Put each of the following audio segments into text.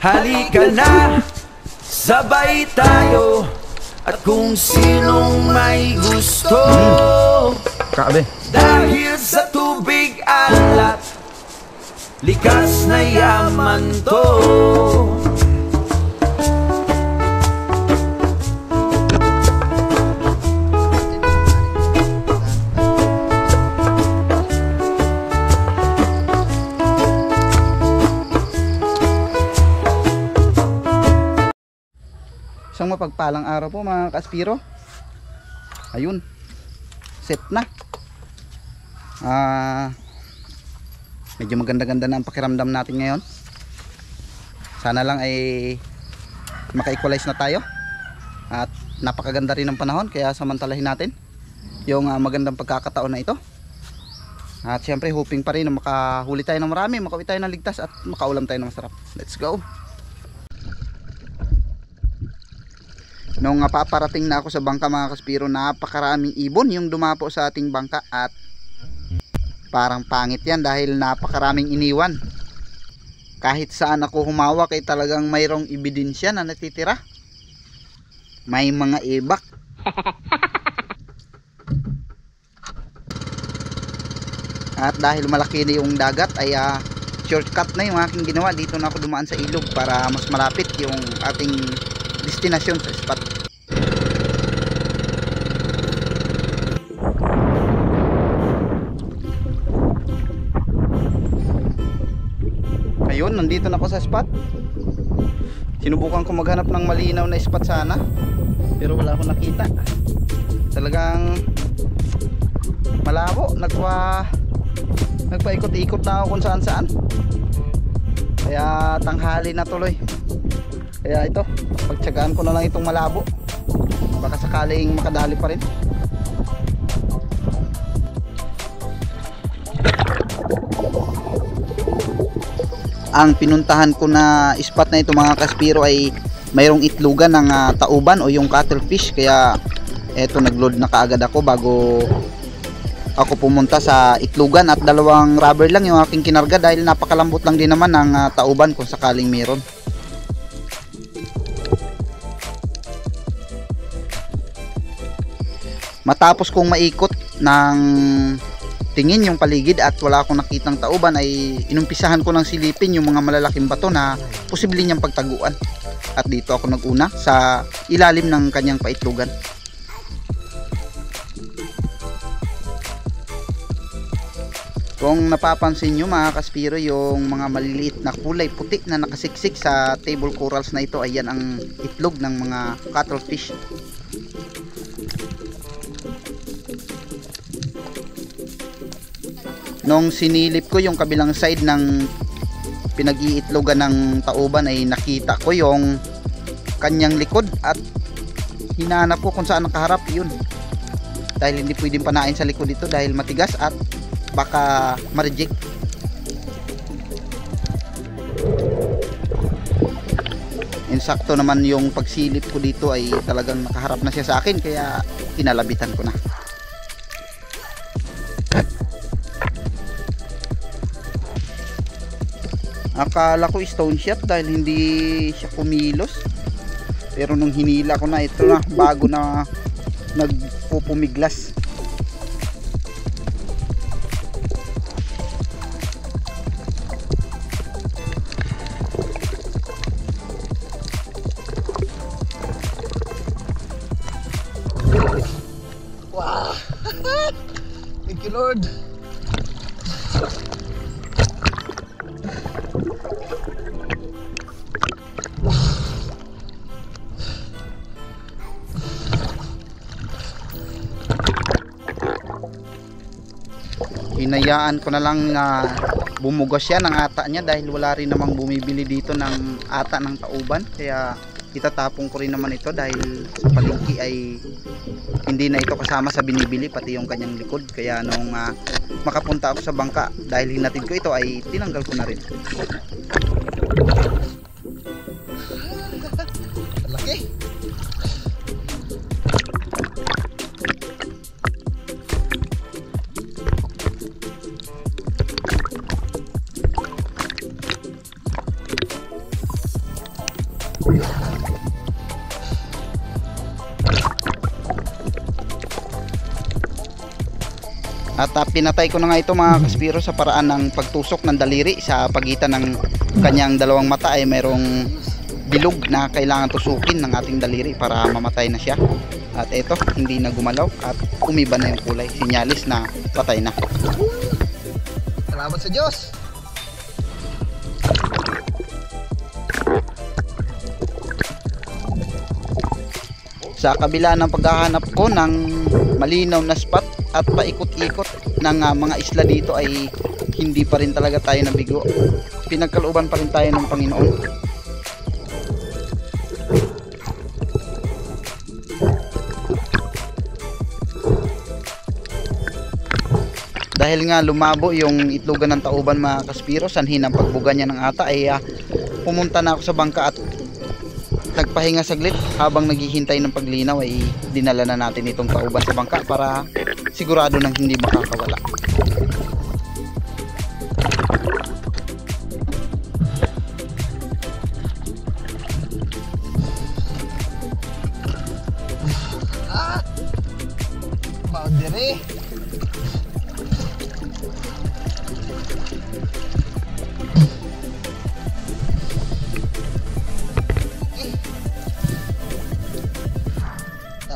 Halika na, sabay tayo. At kung sinong may gusto, Grabe. dahil sa tubig alat, likas na yaman to. Isang mapagpalang araw po mga Kaspiro. Ayun, set na. Medyo maganda-ganda na ang pakiramdam natin ngayon. Sana lang ay maka-equalize na tayo. At napakaganda rin ng panahon, kaya samantalahin natin yung magandang pagkakataon na ito. At syempre hoping pa rin na makahuli tayo ng marami, makauwi tayo ng ligtas at makaulam tayo ng masarap. Let's go. Nung paparating na ako sa bangka mga Kaspiro, napakaraming ibon yung dumapo sa ating bangka at parang pangit yan dahil napakaraming iniwan. Kahit saan ako humawak ay talagang mayroong ebidensya na natitira. May mga ibak. At dahil malaki na yung dagat ay shortcut na yung aking ginawa. Dito na ako dumaan sa ilog para mas malapit yung ating destinasyon sa spot. Ayun, nandito na ako sa spot. Sinubukan ko maghanap ng malinaw na spot sana, pero wala akong nakita. Talagang malabo. Nagpaikot-ikot na ako kung saan saan. Kaya tanghali na tuloy. Kaya ito, pagtsagaan ko na lang itong malabo. Baka sakaling makadali pa rin. Ang pinuntahan ko na spot na ito mga Kaspiro ay mayroong itlugan ng tauban o yung cuttlefish. Kaya eto, nagload na kaagad ako bago ako pumunta sa itlugan. At 2 rubber lang yung aking kinarga dahil napakalambot lang din naman ng tauban kung sakaling meron. Matapos kong maikot ng tingin yung paligid at wala akong nakitang tauban, ay inumpisahan ko ng silipin yung mga malalaking bato na posible niyang pagtaguan. At dito ako naguna sa ilalim ng kanyang paitlugan. Kung napapansin nyo mga Kaspiro, yung mga maliliit na kulay puti na nakasiksik sa table corals na ito, ay yan ang itlog ng mga cuttlefish. Nung sinilip ko yung kabilang side ng pinag-iitlogan ng tauban, ay nakita ko yung kanyang likod at hinanap ko kung saan nakaharap yun. Dahil hindi pwedeng panain sa likod ito dahil matigas at baka ma-reject. Insakto naman yung pagsilip ko dito ay talagang nakaharap na siya sa akin, kaya kinalabitan ko na. Akala ko stone shot dahil hindi siya kumilos, pero nung hinila ko na, ito na, bago na nagpupumiglas. Wow. Thank you, Lord. Hinayaan ko na lang na bumugas siya ng ata niya dahil wala rin namang bumibili dito ng ata ng tauban. Kaya itatapong ko rin naman ito dahil sa palengke ay hindi na ito kasama sa binibili, pati yung kanyang likod. Kaya nung makapunta ako sa bangka, dahil hinatid ko ito, ay tinanggal ko na rin. Laki. At pinatay ko na nga ito mga kaspiro sa paraan ng pagtusok ng daliri. Sa pagitan ng kanyang dalawang mata ay mayroong bilog na kailangan tusukin ng ating daliri para mamatay na siya. At ito, hindi na gumalaw at umiba na yung kulay, sinyalis na patay na. Salamat sa Diyos. Sa kabila ng paghahanap ko ng malinaw na spot at paikot-ikot ng mga isla dito ay hindi pa rin talaga tayo nabigo. Pinagkalooban pa rin tayo ng Panginoon. Dahil nga lumabo yung itlogan ng tauban mga kaspiro, sanhin ang pagbuga niya ng ata ay pumunta na ako sa bangka at nagpahinga saglit. Habang naghihintay ng paglinaw ay dinala na natin itong tauban sa bangka para sigurado nang hindi makakawala. Boundary.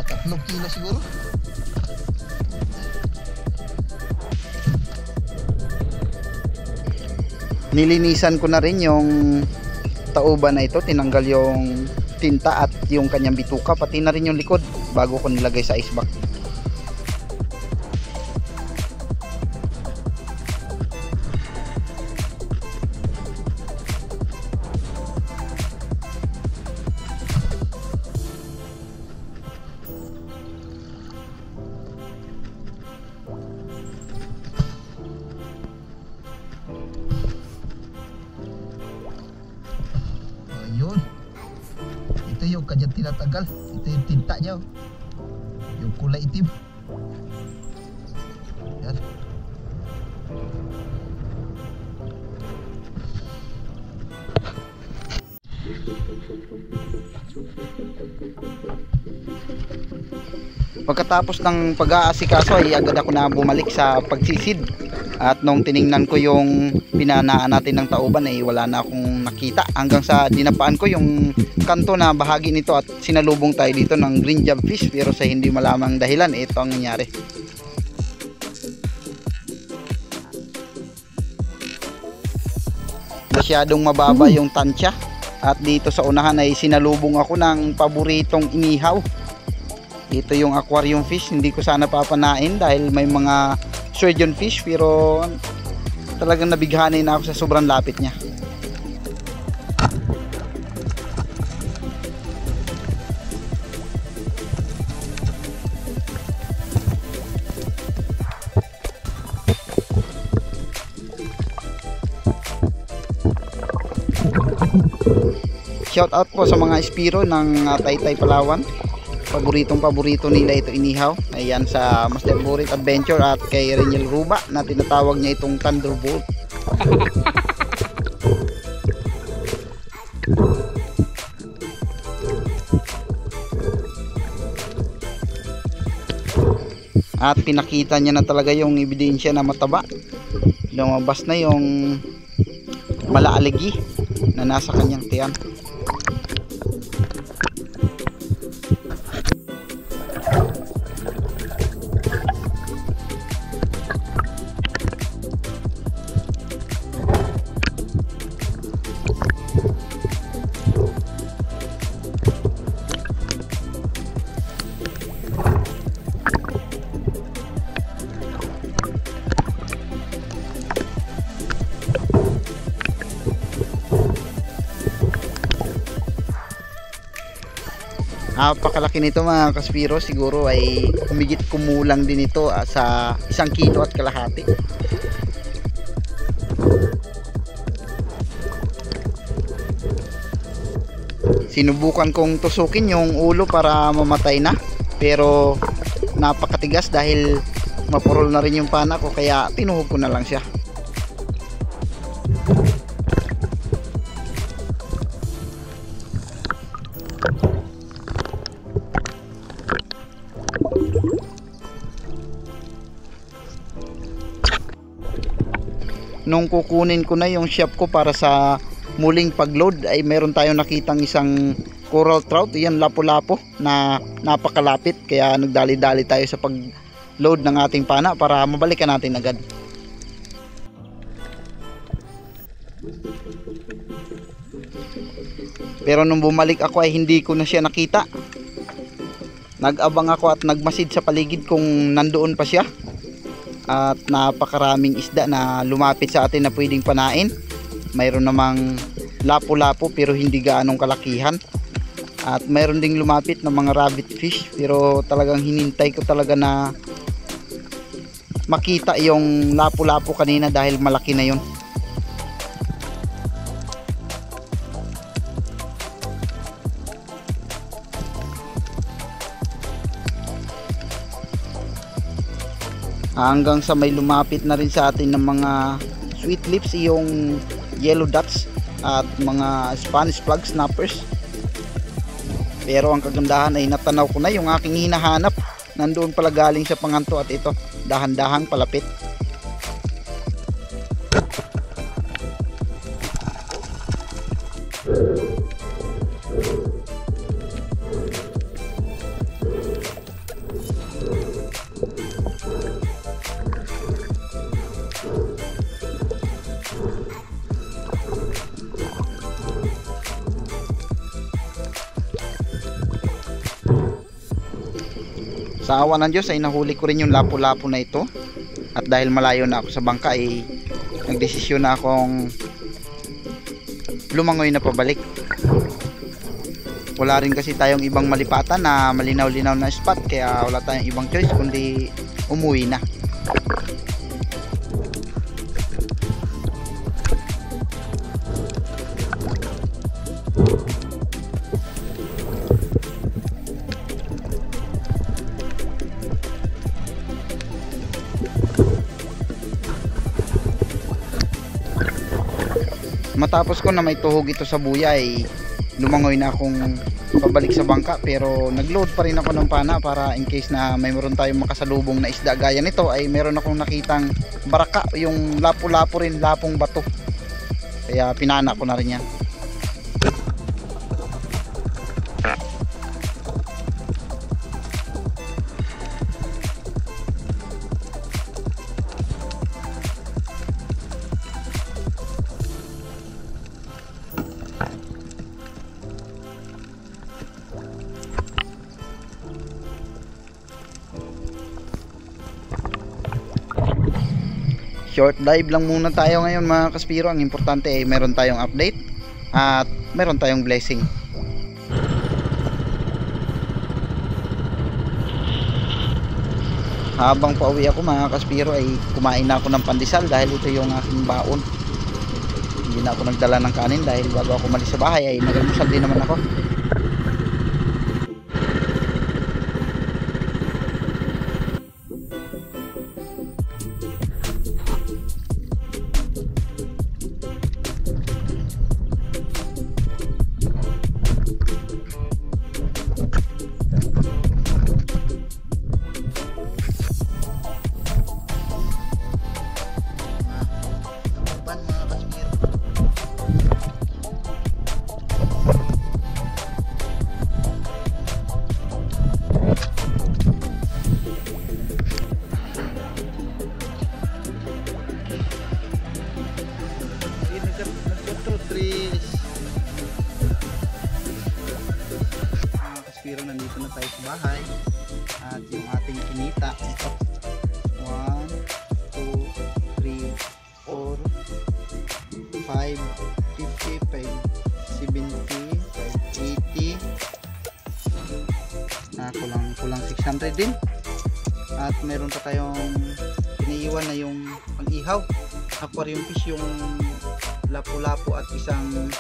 Tatlong kilo siguro. Nilinisan ko na rin yung tauban na ito, tinanggal yung tinta at yung kanyang bituka, pati na rin yung likod bago ko nilagay sa ice bag. Ayun. Ito yung kanyang tinatagal. Ito yung tinta niya. Yung kulay itim. Yan. Pagkatapos ng pag-aasikaso ay agad ako na bumalik sa pagsisid. At nung tiningnan ko yung pinanaan natin ng tauban ay wala na akong nakita. Hanggang sa dinapaan ko yung kanto na bahagi nito at sinalubong tayo dito ng green jab fish. Pero sa hindi malamang dahilan, ito ang nangyari. Masyadong mababa yung tansya. At dito sa unahan ay sinalubong ako ng paboritong inihaw. Ito yung aquarium fish, hindi ko sana papanain dahil may mga surgeon fish, pero talagang nabighanay na ako sa sobrang lapit niya. Shout out po sa mga espiro ng Taytay Palawan. Paborito nila ito inihaw. Ayan sa Master Burit Adventure at kay Reniel Ruba na tinatawag niya itong Thunderbolt. At pinakita niya na talaga yung ebidensya na mataba. Lumabas na yung malaaligi na nasa kanyang tiyan. Napakalaki nito mga kaspiro, siguro ay humigit kumulang din ito sa 1 kilo at kalahati. Sinubukan kong tusukin yung ulo para mamatay na, pero napakatigas dahil mapurol na rin yung pana ko, kaya tinuhog ko na lang siya. nung kukunin ko na yung shop ko para sa muling pagload ay meron tayong nakitang isang coral trout. Yan, lapu-lapu na napakalapit, kaya nagdali-dali tayo sa pag-load ng ating pana para mabalikan natin agad. Pero nung bumalik ako ay hindi ko na siya nakita. Nag-abang ako at nagmasid sa paligid kung nandoon pa siya. At napakaraming isda na lumapit sa atin na pwedeng panain. Mayroon namang lapu-lapu pero hindi gaanong kalakihan. At mayroon ding lumapit na mga rabbit fish, pero talagang hinintay ko talaga na makita yung lapu-lapu kanina dahil malaki na yun. Hanggang sa may lumapit na rin sa atin ng mga sweet lips, yung yellow dots at mga Spanish flag snappers. Pero ang kagandahan ay natanaw ko na yung aking hinahanap. Nandoon pala galing sa panganto at ito, dahan-dahang palapit. Sa awa ng Diyos ay nahuli ko rin yung lapu-lapu na ito. At dahil malayo na ako sa bangka ay nagdesisyon na akong lumangoy na pabalik. Wala rin kasi tayong ibang malipatan na malinaw-linaw na spot, kaya wala tayong ibang choice kundi umuwi na. Matapos ko na may tuhog ito sa buya ay lumangoy na akong pabalik sa bangka, pero nagload pa rin ako ng pana para in case na may meron tayong makasalubong na isda gaya nito ay meron akong nakitang baraka, yung lapu-lapu rin, lapong bato, kaya pinana ko na rin yan. Short dive lang muna tayo ngayon mga kaspiro. Ang importante ay meron tayong update at meron tayong blessing. Habang pauwi ako mga kaspiro ay kumain na ako ng pandesal dahil ito yung aking baon. Hindi na ako nagdala ng kanin dahil bago ako umalis sa bahay ay nag-almusal din naman ako. Pero nandito na tayo sa bahay at yung ating kinita ito 1, 2, 3, 4, 5, 50, 570, 580 kulang 600 din. At meron pa tayong iniiwan na yung pang-ihaw, aquarium fish, yung lapu-lapu at isang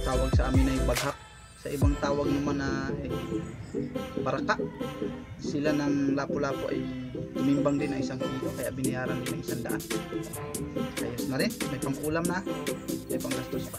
tawag sa amin na yung baghak. Sa ibang tawag naman na baraka. Sila ng lapu-lapu ay tumimbang din ng 1 kilo, kaya binayaran din ng 100. Ayos na rin, may pang-ulam na, may pang-gastos pa.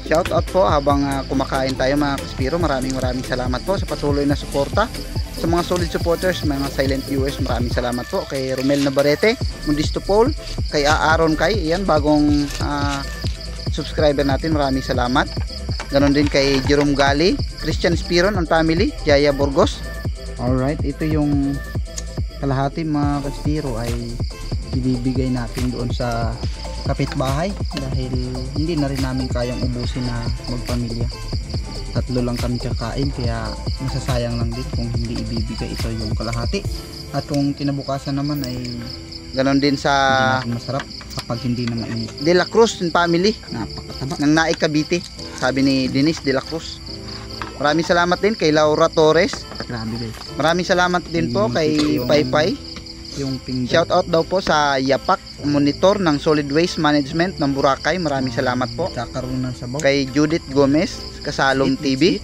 Shout out po habang kumakain tayo mga Kaspiro. Maraming salamat po sa patuloy na suporta. Sa mga solid supporters, mga silent viewers, maraming salamat po. Kay Romel Navarrete, Mundisto Paul, kay Aaron Kay, yan bagong subscriber natin, maraming salamat. Ganon din kay Jerome Gali, Christian Spiron and family, Jaya Burgos. Alright, ito yung kalahati mga Kaspiro ay ibibigay natin doon sa kapitbahay dahil hindi na rin namin kayang ubusin na magpamilya. 3 lang kami kakain kaya masasayang lang din kung hindi ibibigay ito yung kalahati. At kung kinabukasan naman ay ganon din sa masarap kapag hindi na mainit. De La Cruz and family, napakataba ng Naik Cavite, sabi ni Denise De La Cruz. Maraming salamat din kay Laura Torres. Grabe guys. Maraming salamat din po kay Paypay. Yung shout out daw po sa Yapak Monitor ng Solid Waste Management ng Boracay. Maraming salamat po. Kakaroon ng sabaw. Kay Judith Gomez, Kasalom TV.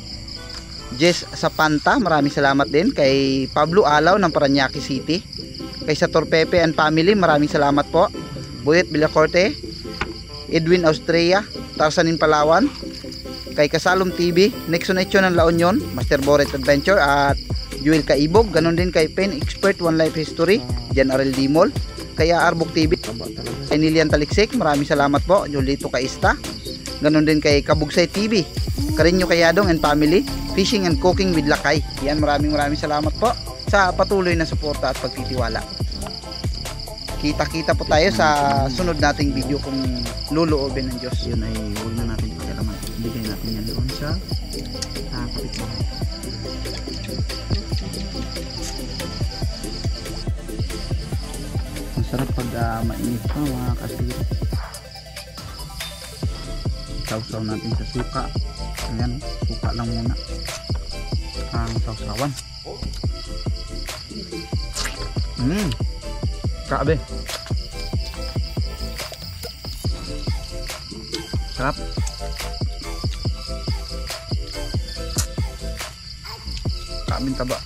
Jess Sapanta, maraming salamat din. Kay Pablo Alaw ng Parañaque City. Kay Sator Pepe and family, maraming salamat po. Buyet Villacorte, Edwin Austria, Tarsanin Palawan. Kay Kasalom TV, Nexon Echo ng La Union, Master Boret Adventure at Joel Kaibog. Ganon din kay Pen Expert One Life History, Jan Arel Dimol. Kaya Arbok TV, kay Nilian Taliksik, maraming salamat po. Jolito Kaista. Ganon din kay Kabugsay TV, Karinyo Kayadong and family, Fishing and Cooking with Lakay. Yan, maraming salamat po sa patuloy na suporta at pagtitiwala. Kita-kita po tayo sa sunod nating video kung luluobin ng Diyos. Yun ay huwag na natin pakialaman. Bigay natin yan doon sa kapitbahay. Masarap pag mainit pa mga Kaspiro. Sausaw natin sa suka. Ayan, suka lang muna ang sausawan. Grabe. Sarap. Grabing taba.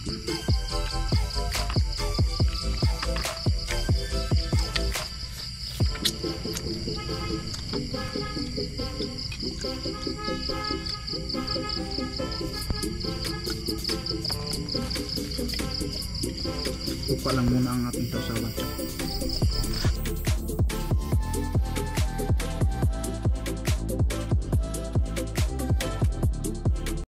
Suka lang muna ang ating sausawan.